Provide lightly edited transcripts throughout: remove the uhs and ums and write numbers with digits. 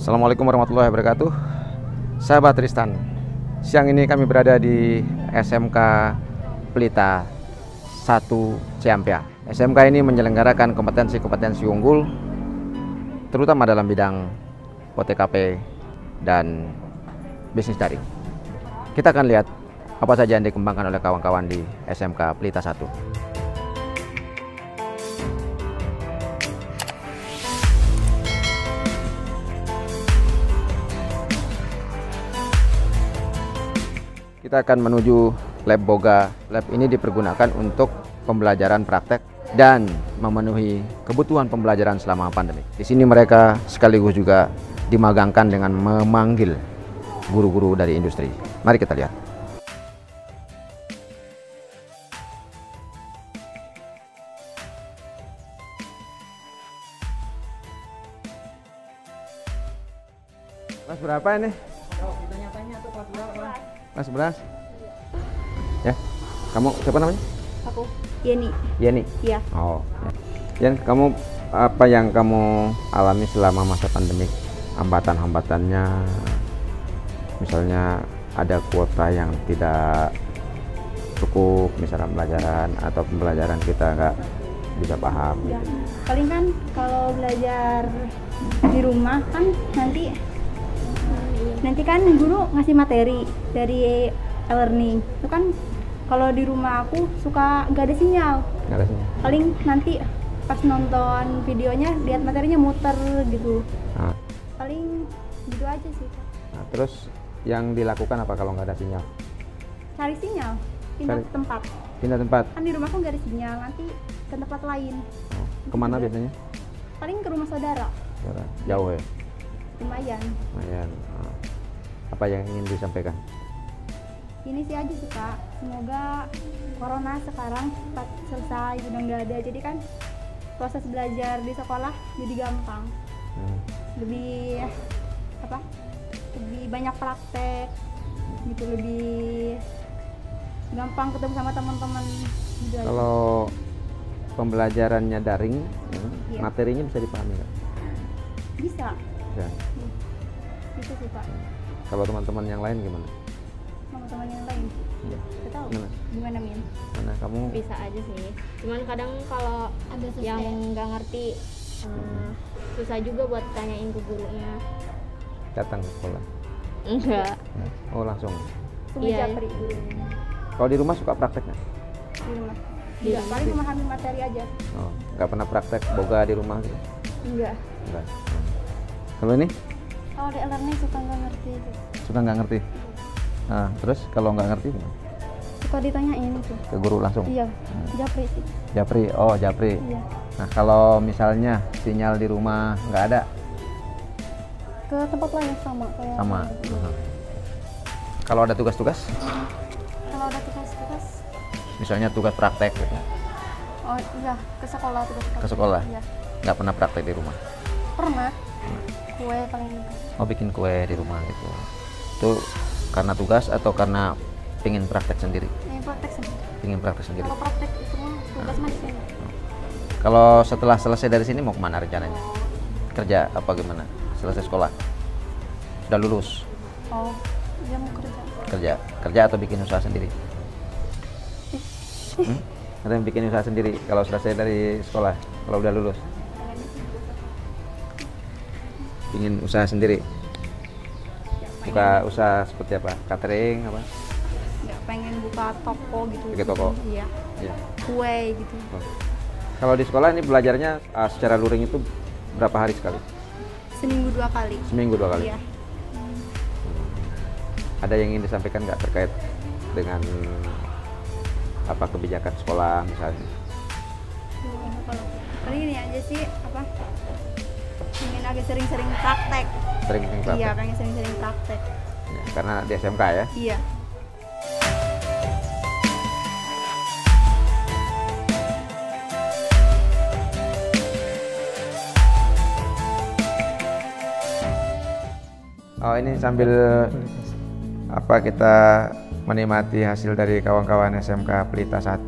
Assalamualaikum warahmatullahi wabarakatuh. Sahabat Tristan, siang ini kami berada di SMK Pelita 1 Ciampea. SMK ini menyelenggarakan kompetensi-kompetensi unggul terutama dalam bidang OTKP dan bisnis daring. Kita akan lihat apa saja yang dikembangkan oleh kawan-kawan di SMK Pelita 1. Kita akan menuju Lab Boga. Lab ini dipergunakan untuk pembelajaran praktek dan memenuhi kebutuhan pembelajaran selama pandemi. Di sini mereka sekaligus juga dimagangkan dengan memanggil guru-guru dari industri. Mari kita lihat. Kelas berapa ini? Kelas 11? Ya. Kamu siapa namanya? Aku, Yeni. Yeni? Iya. Oh. Ya. Yen, kamu apa yang kamu alami selama masa pandemik? Hambatan-hambatannya, misalnya ada kuota yang tidak cukup, misalnya pembelajaran atau pembelajaran kita nggak bisa paham. Ya. Paling kan kalau belajar di rumah kan nanti kan guru ngasih materi dari e-learning. Itu kan kalau di rumah aku suka nggak ada sinyal. Nggak ada sinyal. Paling nanti pas nonton videonya lihat materinya muter gitu. Nah, Paling gitu aja sih. nah, terus yang dilakukan apa kalau nggak ada sinyal? Cari sinyal, pindah Cari- tempat. Pindah tempat. Kan di rumahku nggak ada sinyal, nanti ke tempat lain. Oh, kemana biasanya? Paling ke rumah saudara, Jauh ya? lumayan. Lumayan. Ah. Apa yang ingin disampaikan? Ini sih aja sih Pak, semoga corona sekarang cepat selesai, udah nggak ada. Jadi kan proses belajar di sekolah jadi gampang, lebih lebih banyak praktek gitu, lebih gampang ketemu sama teman-teman gitu aja. Kalau pembelajarannya daring, Iya. materinya bisa dipahami nggak? Bisa, Bisa. gitu sih Pak. Kalau teman-teman yang lain gimana? Teman-teman yang lain, Iya. nggak tahu Gimana? gimana Min? Mana kamu? Bisa aja sih, cuman kadang kalau yang nggak ngerti susah juga buat tanyain ke gurunya. Datang ke sekolah? Enggak. Oh, langsung. Sungai Iya. Japri Kalau di rumah suka praktek nggak? di rumah. Di Enggak, rumah paling sih. memahami materi aja. Oh, nggak pernah praktek boga di rumah gitu? Enggak. Enggak. Kalau ini Kalau ada e-learning suka nggak ngerti. suka nggak ngerti. Nah, terus kalau nggak ngerti gimana? Suka ditanyain itu. Ke guru langsung? Iya, Japri sih. Japri, oh Japri. Iya. Nah, kalau misalnya sinyal di rumah nggak ada, Ke tempat lain sama kayak. sama. Iya. Kalau ada tugas-tugas, Kalau ada tugas-tugas, misalnya tugas praktek, gitu, oh iya ke sekolah tugas. ke sekolah, Iya. nggak pernah praktek di rumah. Pernah. Kue paling dekat. Oh, bikin kue di rumah gitu. Itu karena tugas atau karena pingin praktek sendiri? Yang praktek sendiri. Pingin praktek sendiri. Kalau praktek itu mah tugas mah di sini. Kalau setelah selesai dari sini mau kemana rencananya? Kerja apa gimana? Selesai sekolah? Sudah lulus? Oh, dia mau kerja. Kerja atau bikin usaha sendiri? Atau yang bikin usaha sendiri kalau selesai dari sekolah, kalau udah lulus? Ingin usaha sendiri? Buka usaha seperti apa? Catering apa? Nggak pengen buka toko gitu. Bikin toko? Iya. Iya. Kue gitu. Oh. Kalau di sekolah ini belajarnya secara luring itu berapa hari sekali? Seminggu 2 kali. Seminggu 2 kali? Iya. Ada yang ingin disampaikan nggak terkait dengan apa kebijakan sekolah misalnya? Kalau paling ini aja sih ingin agak sering-sering praktek. Sering praktek? Iya, pengen sering-sering praktek. Ya, karena di SMK ya? Iya. Oh, ini sambil kita menikmati hasil dari kawan-kawan SMK Pelita 1.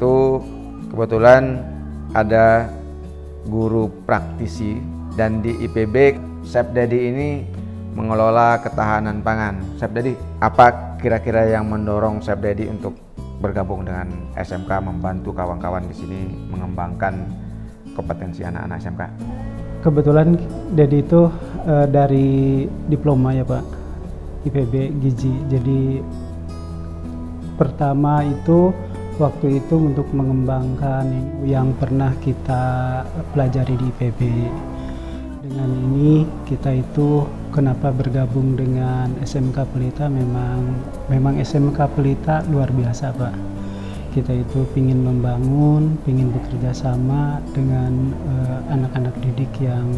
Kebetulan ada guru praktisi dan di IPB Chef Dedi ini mengelola ketahanan pangan. Chef Dedi, apa kira-kira yang mendorong Chef Dedi untuk bergabung dengan SMK, membantu kawan-kawan di sini mengembangkan kompetensi anak-anak SMK? Kebetulan Dedi itu dari diploma ya Pak, IPB Gizi. Jadi pertama itu waktu itu untuk mengembangkan yang pernah kita pelajari di IPB. Dengan ini kita itu kenapa bergabung dengan SMK Pelita, memang SMK Pelita luar biasa Pak. Kita itu ingin membangun, ingin bekerja sama dengan anak-anak didik yang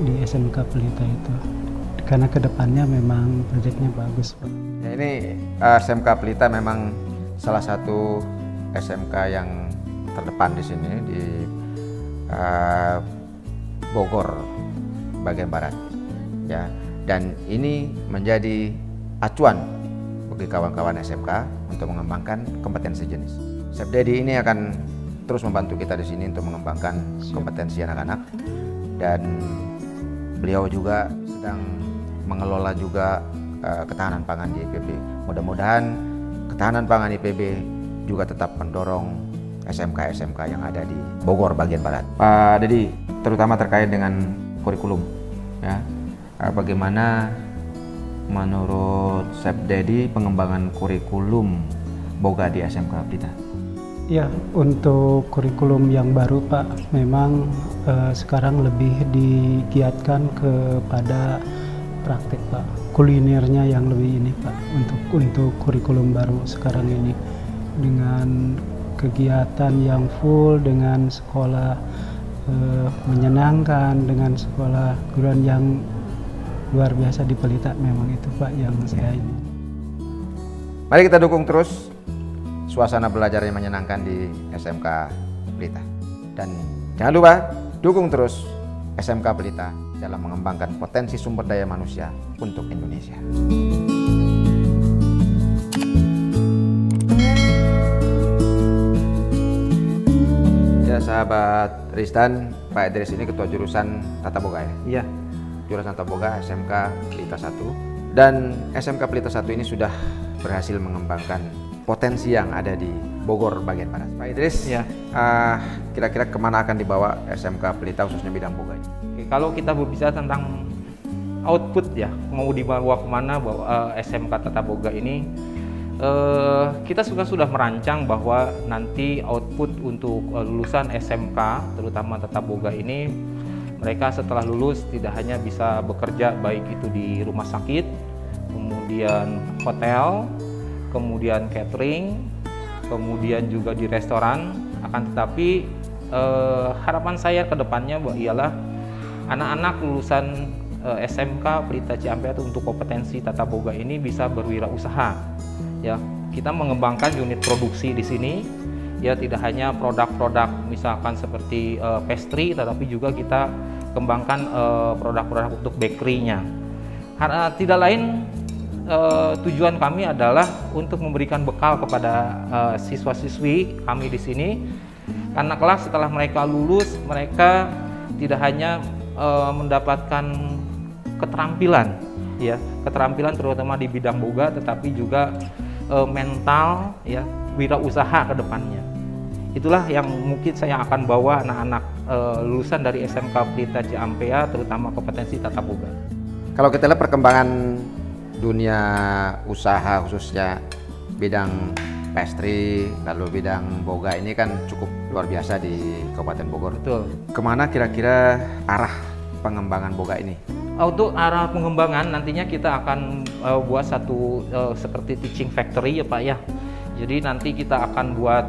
di SMK Pelita itu. Karena kedepannya memang proyeknya bagus Pak. Ya, ini SMK Pelita memang salah satu SMK yang terdepan di sini di Bogor bagian barat, ya. Dan ini menjadi acuan bagi kawan-kawan SMK untuk mengembangkan kompetensi jenis. Chef Dedi ini akan terus membantu kita di sini untuk mengembangkan kompetensi anak-anak, dan beliau juga sedang mengelola juga ketahanan pangan di IPB. Mudah-mudahan ketahanan pangan IPB juga tetap mendorong SMK-SMK yang ada di Bogor bagian barat. Pak Dedi, terutama terkait dengan kurikulum, ya, bagaimana menurut Chef Dedi pengembangan kurikulum Boga di SMK Pelita? Ya, untuk kurikulum yang baru Pak, memang sekarang lebih digiatkan kepada praktek Pak, kulinernya yang lebih ini Pak, untuk kurikulum baru sekarang ini, dengan kegiatan yang full, dengan sekolah menyenangkan, dengan sekolah guruan yang luar biasa di Pelita. Memang itu Pak yang saya ini. Mari kita dukung terus suasana belajar yang menyenangkan di SMK Pelita, dan jangan lupa dukung terus SMK Pelita dalam mengembangkan potensi sumber daya manusia untuk Indonesia. Ya sahabat Ristan, Pak Idris ini ketua jurusan Tata Boga ya? Iya. Jurusan Tata Boga SMK Pelita 1. Dan SMK Pelita 1 ini sudah berhasil mengembangkan potensi yang ada di Bogor bagian barat. Pak Idris, Ya. Kira-kira kemana akan dibawa SMK Pelita khususnya bidang boga ini? Oke, kalau kita berbicara tentang output ya, mau dibawa kemana SMK Tata Boga ini, kita sudah merancang bahwa nanti output untuk lulusan SMK, terutama Tata Boga ini, mereka setelah lulus tidak hanya bisa bekerja baik itu di rumah sakit, kemudian hotel, kemudian catering, kemudian juga di restoran, akan tetapi harapan saya ke depannya ialah anak-anak lulusan SMK Pelita Ciampea itu untuk kompetensi Tata Boga ini bisa berwirausaha. Ya, kita mengembangkan unit produksi di sini. Ya, tidak hanya produk-produk misalkan seperti pastry, tetapi juga kita kembangkan produk-produk untuk bakery-nya. Tidak lain, tujuan kami adalah untuk memberikan bekal kepada siswa-siswi kami di sini, karena kelak setelah mereka lulus, mereka tidak hanya mendapatkan keterampilan, ya, keterampilan terutama di bidang boga, tetapi juga mental, ya, wirausaha ke depannya. Itulah yang mungkin saya akan bawa anak-anak lulusan dari SMK Pelita Ciampea, terutama kompetensi Tata Boga. Kalau kita lihat perkembangan dunia usaha khususnya bidang pastry, lalu bidang boga ini kan cukup luar biasa di Kabupaten Bogor. Betul. Kemana kira-kira arah pengembangan boga ini? Untuk arah pengembangan nantinya kita akan buat satu seperti teaching factory ya Pak ya. Jadi nanti kita akan buat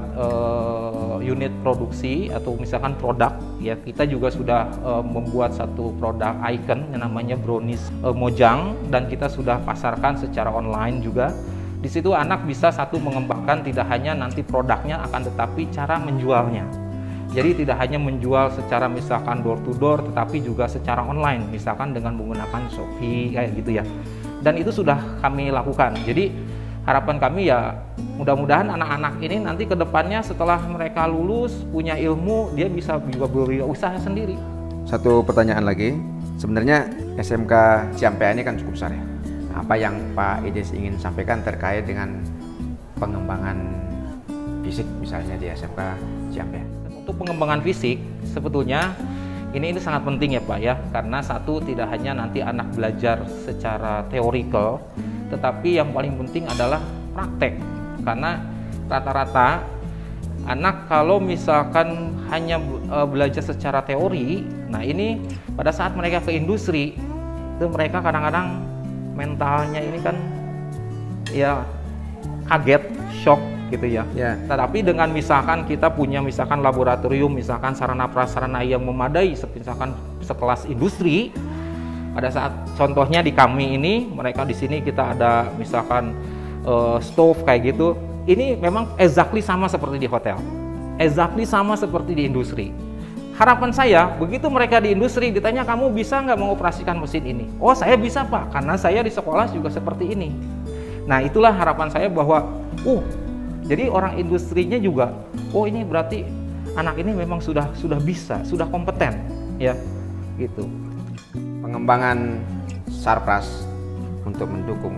unit produksi atau misalkan produk ya. Kita juga sudah membuat satu produk icon yang namanya brownies Mojang, dan kita sudah pasarkan secara online juga. Di situ anak bisa satu mengembangkan tidak hanya nanti produknya, akan tetapi cara menjualnya. Jadi tidak hanya menjual secara misalkan door to door, tetapi juga secara online, misalkan dengan menggunakan Shopee kayak gitu ya. Dan itu sudah kami lakukan. Jadi harapan kami ya mudah-mudahan anak-anak ini nanti ke depannya setelah mereka lulus punya ilmu, dia bisa juga berwirausaha sendiri. Satu pertanyaan lagi, sebenarnya SMK Ciampea ini kan cukup besar ya. Apa yang Pak Idris ingin sampaikan terkait dengan pengembangan fisik misalnya di SMK Ciampea? Untuk pengembangan fisik sebetulnya ini sangat penting ya Pak ya, karena satu tidak hanya nanti anak belajar secara teorikal, tetapi yang paling penting adalah praktek. Karena rata-rata anak kalau misalkan hanya belajar secara teori, nah ini pada saat mereka ke industri itu mereka kadang-kadang mentalnya ini kan ya kaget, shock gitu ya. Tetapi dengan misalkan kita punya misalkan laboratorium, misalkan sarana prasarana yang memadai, misalkan sekelas industri, pada saat contohnya di kami ini, mereka di sini kita ada misalkan stove kayak gitu, ini memang exactly sama seperti di hotel, exactly sama seperti di industri. Harapan saya, begitu mereka di industri ditanya, kamu bisa nggak mengoperasikan mesin ini? Oh, saya bisa Pak, karena saya di sekolah juga seperti ini. Nah, itulah harapan saya bahwa, jadi orang industrinya juga, oh ini berarti anak ini memang sudah bisa, sudah kompeten, ya, gitu. Pengembangan Sarpras untuk mendukung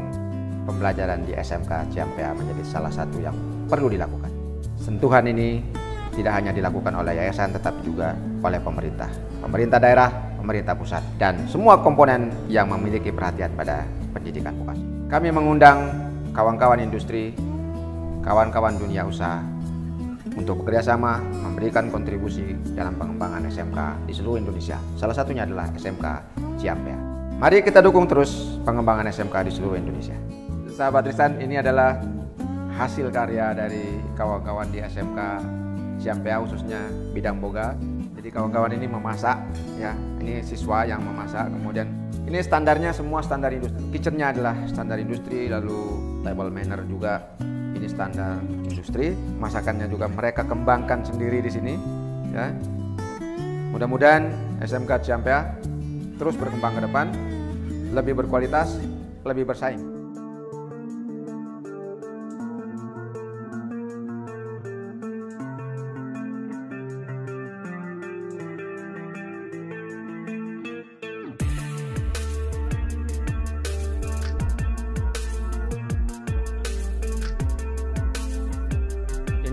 pembelajaran di SMK Ciampea menjadi salah satu yang perlu dilakukan. Sentuhan ini tidak hanya dilakukan oleh yayasan, tetapi juga oleh pemerintah daerah, pemerintah pusat, dan semua komponen yang memiliki perhatian pada pendidikan vokasi. Kami mengundang kawan-kawan industri, kawan-kawan dunia usaha untuk bekerjasama memberikan kontribusi dalam pengembangan SMK di seluruh Indonesia. Salah satunya adalah SMK Ciampea. Mari kita dukung terus pengembangan SMK di seluruh Indonesia. Sahabat Tristan, ini adalah hasil karya dari kawan-kawan di SMK Ciampea, khususnya bidang boga. Jadi kawan-kawan ini memasak, ya. Ini siswa yang memasak. Kemudian ini standarnya semua standar industri. Kitchennya adalah standar industri, lalu table manner juga ini standar industri. Masakannya juga mereka kembangkan sendiri di sini, ya. Mudah-mudahan SMK Ciampea terus berkembang ke depan, lebih berkualitas, lebih bersaing.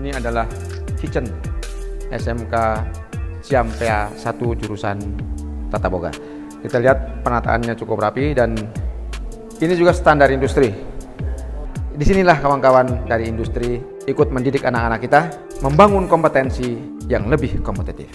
Ini adalah kitchen SMK Ciampea 1 jurusan Tata Boga. Kita lihat penataannya cukup rapi dan ini juga standar industri. Disinilah kawan-kawan dari industri ikut mendidik anak-anak kita membangun kompetensi yang lebih kompetitif.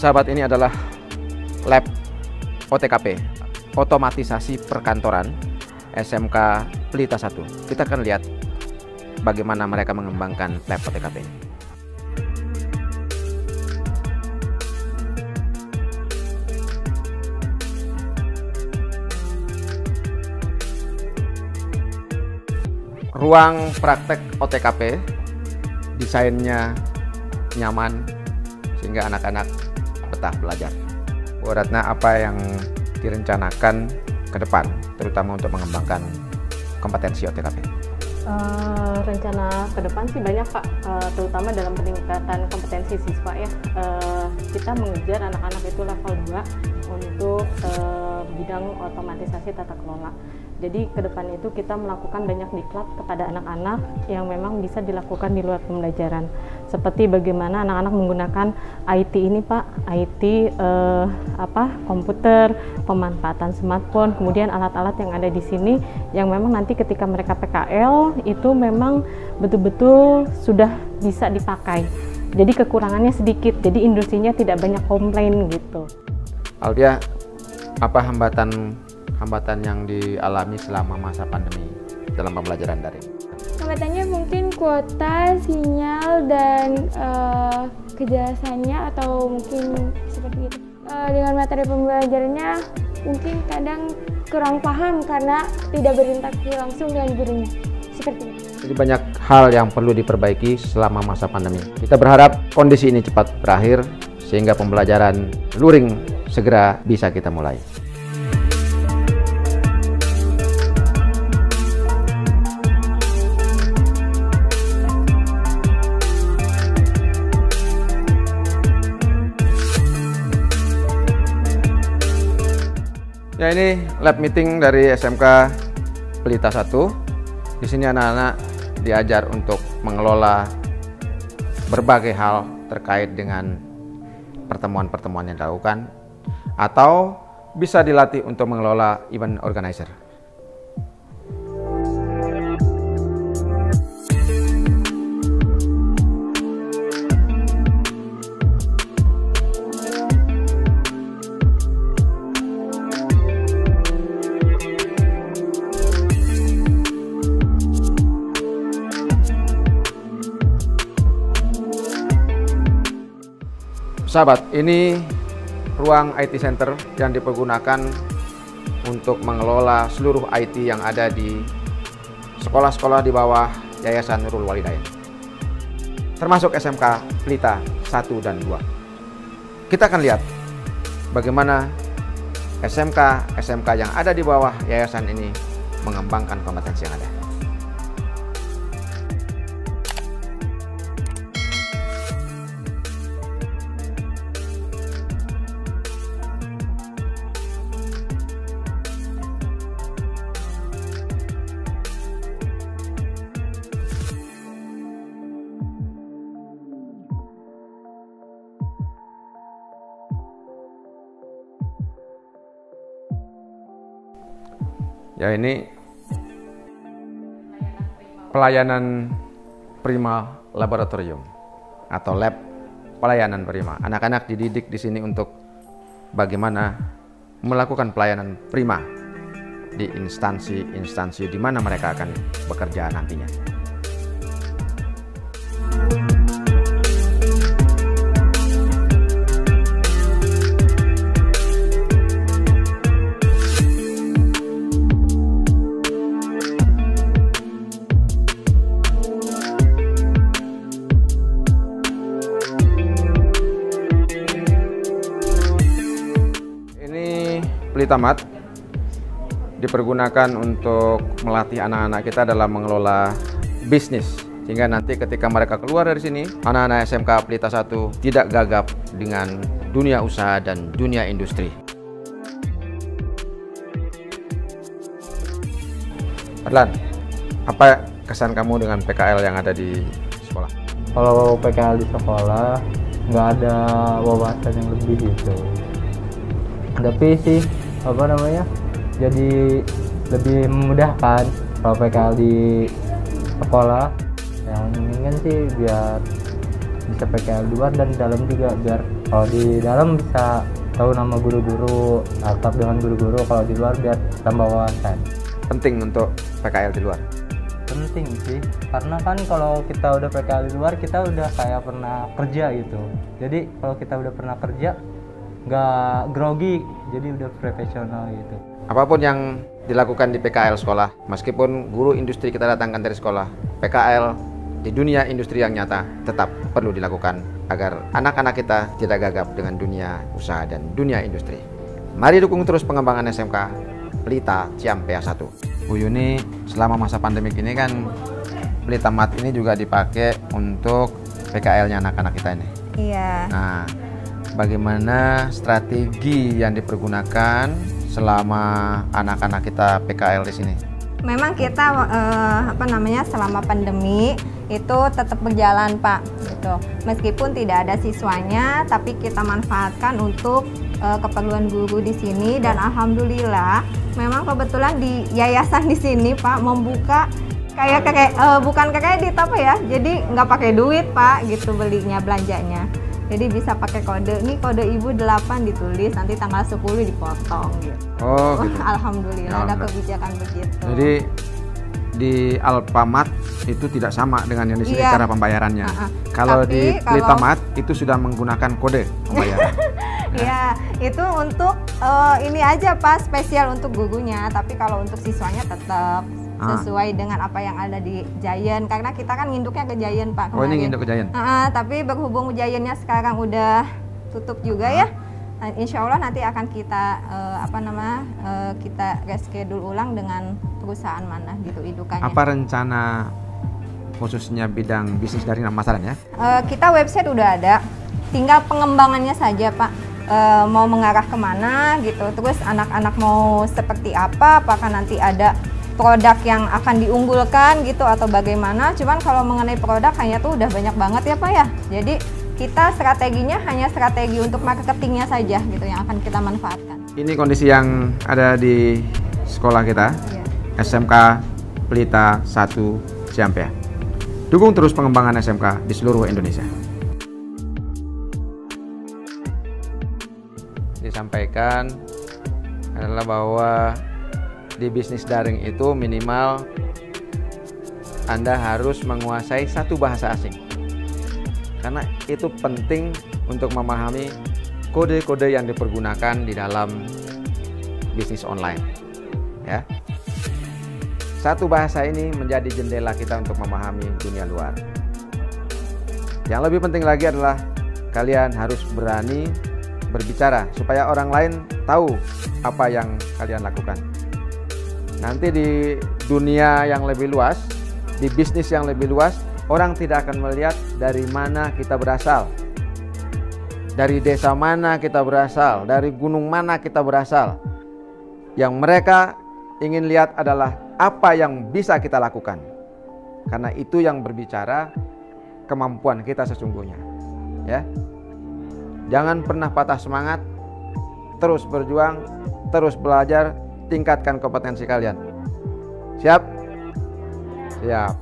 Sahabat, ini adalah lab OTKP, otomatisasi perkantoran SMK Pelita 1. Kita akan lihat bagaimana mereka mengembangkan lab OTKP. Ruang praktek OTKP desainnya nyaman sehingga anak-anak betah belajar. Bu Ratna, apa yang direncanakan ke depan, terutama untuk mengembangkan kompetensi OTKP? Rencana ke depan sih banyak Pak, terutama dalam peningkatan kompetensi siswa ya. Kita mengejar anak-anak itu level 2 untuk bidang otomatisasi tata kelola. Jadi ke depan itu kita melakukan banyak diklat kepada anak-anak yang memang bisa dilakukan di luar pembelajaran. Seperti bagaimana anak-anak menggunakan IT ini Pak, IT komputer, pemanfaatan smartphone, kemudian alat-alat yang ada di sini yang memang nanti ketika mereka PKL itu memang betul-betul sudah bisa dipakai. Jadi kekurangannya sedikit, jadi industrinya tidak banyak komplain gitu. Aldia, apa hambatan yang dialami selama masa pandemi dalam pembelajaran daring? Hambatannya mungkin kuota, sinyal, dan kejelasannya atau mungkin seperti itu. Dengan materi pembelajarannya mungkin kadang kurang paham karena tidak berinteraksi langsung dengan gurunya. Seperti itu. Jadi banyak hal yang perlu diperbaiki selama masa pandemi. Kita berharap kondisi ini cepat berakhir sehingga pembelajaran luring segera bisa kita mulai. Ya, ini lab meeting dari SMK Pelita 1. Di sini anak-anak diajar untuk mengelola berbagai hal terkait dengan pertemuan-pertemuan yang dilakukan, atau bisa dilatih untuk mengelola event organizer. Sahabat, ini ruang IT Center yang dipergunakan untuk mengelola seluruh IT yang ada di sekolah-sekolah di bawah Yayasan Nurul Walidain, termasuk SMK Pelita 1 dan 2. Kita akan lihat bagaimana SMK yang ada di bawah yayasan ini mengembangkan kompetensi yang ada. Ya, ini pelayanan Prima Laboratorium atau lab pelayanan Prima. Anak-anak dididik di sini untuk bagaimana melakukan pelayanan prima di instansi-instansi di mana mereka akan bekerja nantinya. Pelita Mat dipergunakan untuk melatih anak-anak kita dalam mengelola bisnis, sehingga nanti ketika mereka keluar dari sini, anak-anak SMK Pelita 1 tidak gagap dengan dunia usaha dan dunia industri. Adlan, apa kesan kamu dengan PKL yang ada di sekolah? Kalau PKL di sekolah nggak ada wawasan yang lebih gitu, tapi sih jadi lebih memudahkan kalau PKL di sekolah. Yang ingin sih biar bisa PKL luar dan di dalam juga, biar kalau di dalam bisa tahu nama guru-guru, akrab dengan guru-guru, kalau di luar biar tambah wawasan. Penting untuk PKL di luar? Penting sih, karena kan kalau kita udah PKL di luar, kita udah kayak pernah kerja gitu. Jadi kalau kita udah pernah kerja, nggak grogi, jadi udah profesional gitu. Apapun yang dilakukan di PKL sekolah, meskipun guru industri kita datangkan dari sekolah, PKL di dunia industri yang nyata tetap perlu dilakukan agar anak-anak kita tidak gagap dengan dunia usaha dan dunia industri. Mari dukung terus pengembangan SMK Pelita Ciampea 1. Bu Yuni, selama masa pandemik ini kan Pelita Mat ini juga dipakai untuk PKL-nya anak-anak kita ini. Iya. Nah, bagaimana strategi yang dipergunakan selama anak-anak kita PKL di sini? Memang kita selama pandemi itu tetap berjalan, Pak, gitu. Meskipun tidak ada siswanya, tapi kita manfaatkan untuk keperluan guru di sini, dan alhamdulillah memang kebetulan di yayasan di sini, Pak, membuka bukan kredit apa ya, jadi nggak pakai duit, Pak, gitu belanjanya. Jadi bisa pakai kode, ini kode ibu 8 ditulis, nanti tanggal 10 dipotong gitu. Oh gitu. Alhamdulillah ada kebijakan begitu. Jadi di Alfamart itu tidak sama dengan yang di sini cara pembayarannya. Kalau di Pelita Mat itu sudah menggunakan kode pembayaran. Iya, itu untuk ini aja, Pak, spesial untuk gurunya, tapi kalau untuk siswanya tetap sesuai dengan apa yang ada di Giant, karena kita kan nginduknya ke Giant Pak. Oh, ini kemarin. nginduk ke Giant. Tapi berhubung Giantnya sekarang udah tutup juga ya, insya Allah nanti akan kita kita reschedule ulang dengan perusahaan mana gitu indukannya. Apa rencana khususnya bidang bisnis daring dan pemasaran ya? Kita website udah ada, tinggal pengembangannya saja Pak. Mau mengarah kemana gitu, terus anak-anak mau seperti apa, apakah nanti ada produk yang akan diunggulkan gitu atau bagaimana. Cuman kalau mengenai produk hanya tuh udah banyak banget ya Pak ya, jadi kita strateginya hanya strategi untuk marketingnya saja gitu yang akan kita manfaatkan. Ini kondisi yang ada di sekolah kita, SMK Pelita 1 Ciampea. Dukung terus pengembangan SMK di seluruh Indonesia. Disampaikan adalah bahwa di bisnis daring itu minimal Anda harus menguasai satu bahasa asing, karena itu penting untuk memahami kode-kode yang dipergunakan di dalam bisnis online ya. Satu bahasa ini menjadi jendela kita untuk memahami dunia luar. Yang lebih penting lagi adalah kalian harus berani berbicara supaya orang lain tahu apa yang kalian lakukan. Nanti di dunia yang lebih luas, di bisnis yang lebih luas, orang tidak akan melihat dari mana kita berasal, dari desa mana kita berasal, dari gunung mana kita berasal. Yang mereka ingin lihat adalah apa yang bisa kita lakukan, karena itu yang berbicara kemampuan kita sesungguhnya ya. Jangan pernah patah semangat, terus berjuang, terus belajar, tingkatkan kompetensi kalian. Siap? Siap.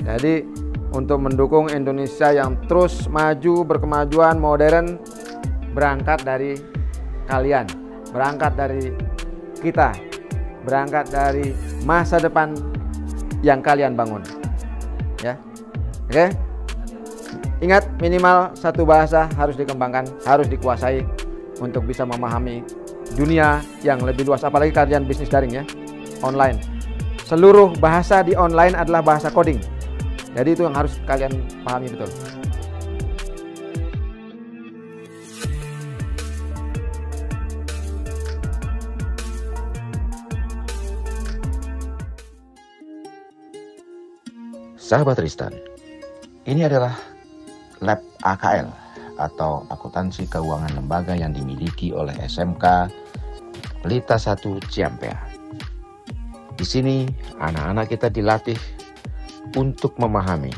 Jadi untuk mendukung Indonesia yang terus maju, berkemajuan, modern, berangkat dari kalian, berangkat dari kita, berangkat dari masa depan yang kalian bangun. Ya. Oke? Ingat, minimal satu bahasa harus dikembangkan, harus dikuasai untuk bisa memahami dunia yang lebih luas. Apalagi kalian bisnis daring ya, online. Seluruh bahasa di online adalah bahasa coding. Jadi itu yang harus kalian pahami betul. Sahabat Tristan, ini adalah Lab AKL atau Akuntansi Keuangan Lembaga yang dimiliki oleh SMK Pelita 1 Ciampea. Di sini anak-anak kita dilatih untuk memahami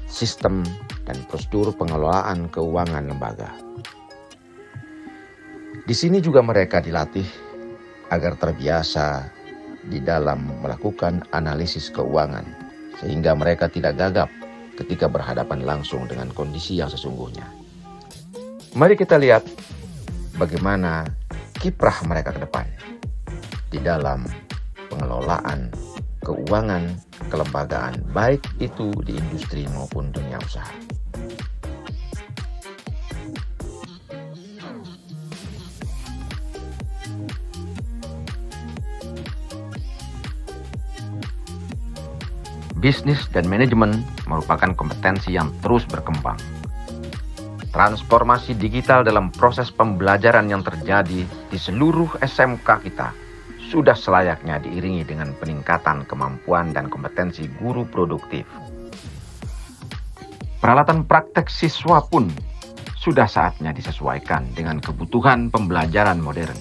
sistem dan prosedur pengelolaan keuangan lembaga. Di sini juga mereka dilatih agar terbiasa di dalam melakukan analisis keuangan, sehingga mereka tidak gagap ketika berhadapan langsung dengan kondisi yang sesungguhnya. Mari kita lihat bagaimana kiprah mereka ke depan di dalam pengelolaan keuangan kelembagaan, baik itu di industri maupun dunia usaha. Bisnis dan manajemen merupakan kompetensi yang terus berkembang. Transformasi digital dalam proses pembelajaran yang terjadi di seluruh SMK kita sudah selayaknya diiringi dengan peningkatan kemampuan dan kompetensi guru produktif. Peralatan praktek siswa pun sudah saatnya disesuaikan dengan kebutuhan pembelajaran modern.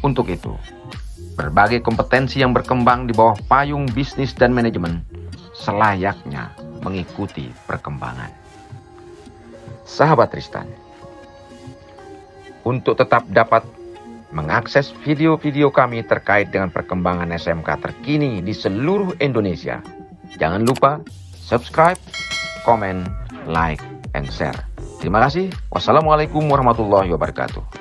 Untuk itu, berbagai kompetensi yang berkembang di bawah payung bisnis dan manajemen selayaknya mengikuti perkembangan. Sahabat Tristan, untuk tetap dapat mengakses video-video kami terkait dengan perkembangan SMK terkini di seluruh Indonesia, jangan lupa subscribe, komen, like, and share. Terima kasih. Wassalamualaikum warahmatullahi wabarakatuh.